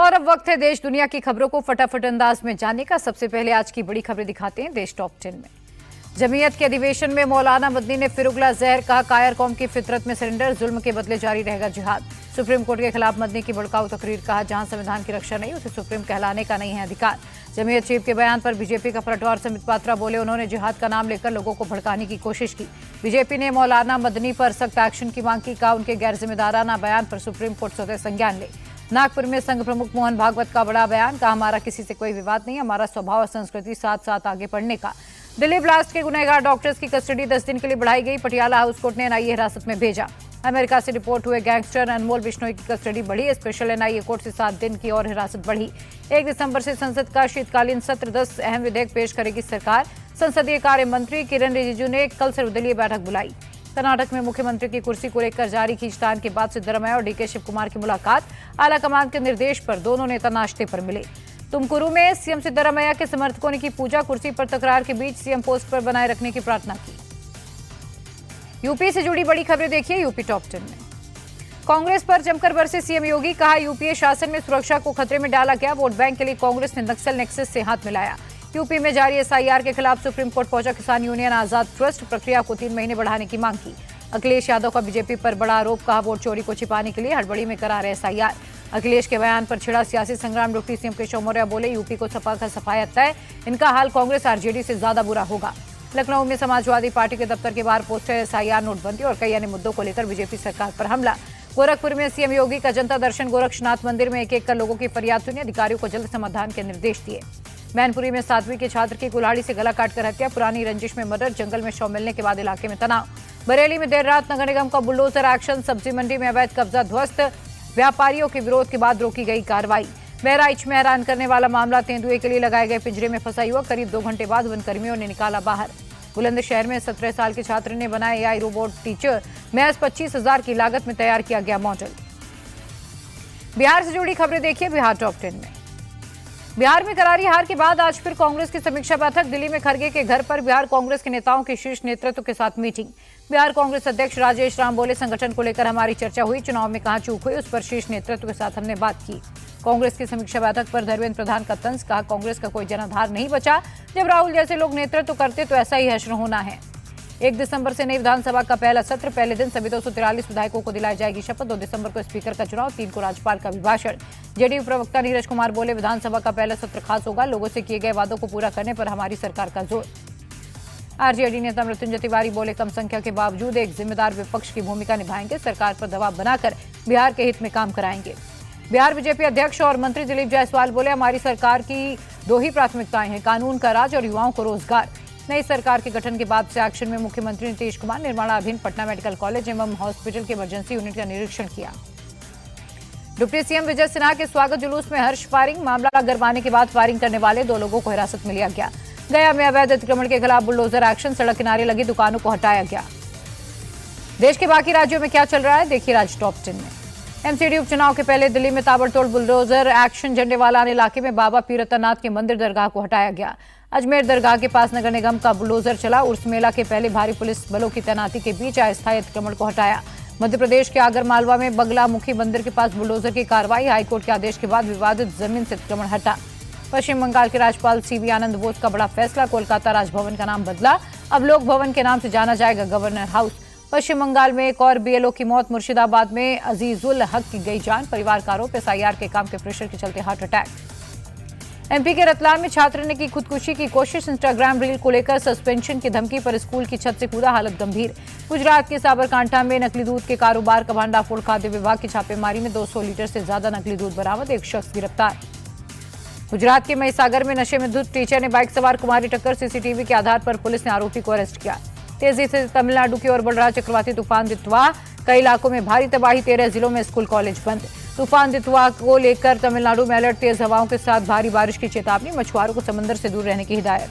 और अब वक्त है देश दुनिया की खबरों को फटाफट अंदाज में जानने का। सबसे पहले आज की बड़ी खबरें दिखाते हैं देश टॉप 10 में। जमीयत के अधिवेशन में मौलाना मदनी ने फिर उगला जहर, कहा कायर कौम की फितरत में सरेंडर, जुल्म के बदले जारी रहेगा जिहाद। सुप्रीम कोर्ट के खिलाफ मदनी की भड़काऊ तकरीर, कहा जहां संविधान की रक्षा नहीं उसे सुप्रीम कहलाने का नहीं है अधिकार। जमीयत चीफ के बयान पर बीजेपी का पलटवार, समित पात्रा बोले उन्होंने जिहाद का नाम लेकर लोगों को भड़काने की कोशिश की। बीजेपी ने मौलाना मदनी पर सख्त एक्शन की मांग की, कहा उनके गैर जिम्मेदाराना बयान पर सुप्रीम कोर्ट स्वतः संज्ञान ले। नागपुर में संघ प्रमुख मोहन भागवत का बड़ा बयान, कहा हमारा किसी से कोई विवाद नहीं, हमारा स्वभाव और संस्कृति साथ साथ आगे बढ़ने का। दिल्ली ब्लास्ट के गुनहगार डॉक्टर्स की कस्टडी 10 दिन के लिए बढ़ाई गई, पटियाला हाउस कोर्ट ने एनआईए हिरासत में भेजा। अमेरिका से रिपोर्ट हुए गैंगस्टर अनमोल बिश्नोई की कस्टडी बढ़ी, स्पेशल एनआईए कोर्ट से 7 दिन की और हिरासत बढ़ी। 1 दिसंबर से संसद का शीतकालीन सत्र, 10 अहम विधेयक पेश करेगी सरकार। संसदीय कार्य मंत्री किरण रिजिजू ने कल सर्वदलीय बैठक बुलाई। कर्नाटक में मुख्यमंत्री की कुर्सी को लेकर जारी खींचतान के बाद सिद्धरमैया और डीके शिव कुमार की मुलाकात, आलाकमान के निर्देश पर दोनों नेता नाश्ते पर मिले। तुमकुरू में सीएम सिद्धरमैया के समर्थकों ने की पूजा, कुर्सी पर तकरार के बीच सीएम पोस्ट पर बनाए रखने की प्रार्थना की। यूपी से जुड़ी बड़ी खबरें देखिए यूपी टॉप 10 में। कांग्रेस पर जमकर बरसे सीएम योगी, कहा यूपीए शासन में सुरक्षा को खतरे में डाला गया, वोट बैंक के लिए कांग्रेस ने नक्सल नेक्सस से हाथ मिलाया। यूपी में जारी एसआईआर के खिलाफ सुप्रीम कोर्ट पहुंचा किसान यूनियन आजाद ट्रस्ट, प्रक्रिया को 3 महीने बढ़ाने की मांग की। अखिलेश यादव का बीजेपी पर बड़ा आरोप, कहा वोट चोरी को छिपाने के लिए हड़बड़ी में करा रहे एसआईआर। अखिलेश के बयान पर छिड़ा सियासी संग्राम, डिप्टी सीएम केशव मौर्य बोले यूपी को सपा का सफाया तय, इनका हाल कांग्रेस आरजेडी से ज्यादा बुरा होगा। लखनऊ में समाजवादी पार्टी के दफ्तर के बाहर पोस्टर, एसआईआर, नोटबंदी और कई अन्य मुद्दों को लेकर बीजेपी सरकार पर हमला। गोरखपुर में सीएम योगी का जनता दर्शन, गोरक्षनाथ मंदिर में एक कर लोगों की फरियाद सुनी, अधिकारियों को जल्द समाधान के निर्देश दिए। मैनपुरी में 7वीं के छात्र की कुल्हाड़ी से गला काटकर हत्या, पुरानी रंजिश में मर्डर, जंगल में शव मिलने के बाद इलाके में तनाव। बरेली में देर रात नगर निगम का बुलडोजर एक्शन, सब्जी मंडी में अवैध कब्जा ध्वस्त, व्यापारियों के विरोध के बाद रोकी गई कार्रवाई। बहराइच में हैरान करने वाला मामला, तेंदुए के लिए लगाए गए पिंजरे में फंसा युवक, करीब 2 घंटे बाद वनकर्मियों ने निकाला बाहर। बुलंदशहर में 17 साल के छात्र ने बनाया एआई रोबोट टीचर, महज 25,000 की लागत में तैयार किया गया मॉडल। बिहार से जुड़ी खबरें देखिए बिहार टॉप 10 में। बिहार में करारी हार के बाद आज फिर कांग्रेस की समीक्षा बैठक, दिल्ली में खड़गे के घर पर बिहार कांग्रेस के नेताओं के शीर्ष नेतृत्व के साथ मीटिंग। बिहार कांग्रेस अध्यक्ष राजेश राम बोले संगठन को लेकर हमारी चर्चा हुई, चुनाव में कहां चूक हुई उस पर शीर्ष नेतृत्व के साथ हमने बात की। कांग्रेस की समीक्षा बैठक पर धर्मेंद्र प्रधान का तंज, कहा कांग्रेस का कोई जनाधार नहीं बचा, जब राहुल जैसे लोग नेतृत्व करते तो ऐसा ही हश्र होना है। 1 दिसंबर से नई विधानसभा का पहला सत्र, पहले दिन सभी 243 विधायकों को दिलाई जाएगी शपथ। 2 दिसंबर को स्पीकर का चुनाव, 3 को राज्यपाल का अभिभाषण। जेडीयू प्रवक्ता नीरज कुमार बोले विधानसभा का पहला सत्र खास होगा, लोगों से किए गए वादों को पूरा करने पर हमारी सरकार का जोर। आरजेडी नेता मृत्युंजय तिवारी बोले कम संख्या के बावजूद एक जिम्मेदार विपक्ष की भूमिका निभाएंगे, सरकार पर दबाव बनाकर बिहार के हित में काम कराएंगे। बिहार बीजेपी अध्यक्ष और मंत्री दिलीप जायसवाल बोले हमारी सरकार की 2 ही प्राथमिकताएं हैं, कानून का राज और युवाओं को रोजगार। नई सरकार के गठन के बाद से एक्शन में मुख्यमंत्री नीतीश कुमार निर्माणाधीन पटना मेडिकल कॉलेज एवं हॉस्पिटल के इमरजेंसी यूनिट का निरीक्षण किया। डिप्टी सीएम विजय सिन्हा के स्वागत जुलूस में हर्ष फायरिंग, मामला गरमाने के बाद फायरिंग करने वाले 2 लोगों को हिरासत में लिया गया। गया में अवैध अतिक्रमण के खिलाफ बुलडोजर एक्शन, सड़क किनारे लगी दुकानों को हटाया गया। देश के बाकी राज्यों में क्या चल रहा है देखिए राज्य टॉप 10 में। एमसीडी उपचुनाव के पहले दिल्ली में ताबड़तोड़ बुलडोजर एक्शन, झंडेवाला इलाके में बाबा पीरतनाथ के मंदिर दरगाह को हटाया गया। अजमेर दरगाह के पास नगर निगम का बुलडोजर चला, उर्स मेला के पहले भारी पुलिस बलों की तैनाती के बीच अस्थायी अतिक्रमण को हटाया। मध्य प्रदेश के आगर मालवा में बगलामुखी मंदिर के पास बुलडोजर की कार्रवाई, हाईकोर्ट के आदेश के बाद विवादित जमीन से अतिक्रमण हटा। पश्चिम बंगाल के राज्यपाल सीवी आनंद बोस का बड़ा फैसला, कोलकाता राजभवन का नाम बदला, अब लोक भवन के नाम से जाना जाएगा गवर्नर हाउस। पश्चिम बंगाल में एक और बीएलओ की मौत, मुर्शिदाबाद में अजीजुल हक की गई जान, परिवार का आरोप एसआईआर के काम के प्रेशर के चलते हार्ट अटैक। एमपी के रतलाम में छात्र ने की खुदकुशी की कोशिश, इंस्टाग्राम रील को लेकर सस्पेंशन की धमकी पर स्कूल की छत से कूदा, हालत गंभीर। गुजरात के साबरकांठा में नकली दूध के कारोबार का भंडाफोड़, खाद्य विभाग की छापेमारी में 200 लीटर से ज्यादा नकली दूध बरामद, 1 शख्स गिरफ्तार। गुजरात के महिसागर में नशे में धुत टीचर ने बाइक सवार कुमारी टक्कर, सीसीटीवी के आधार पर पुलिस ने आरोपी को अरेस्ट किया। तेजी से तमिलनाडु की ओर बढ़ रहा चक्रवाती तूफान दितवा, कई इलाकों में भारी तबाही, 13 जिलों में स्कूल कॉलेज बंद। तूफान दितवा को लेकर तमिलनाडु में अलर्ट, तेज हवाओं के साथ भारी बारिश की चेतावनी, मछुआरों को समंदर से दूर रहने की हिदायत।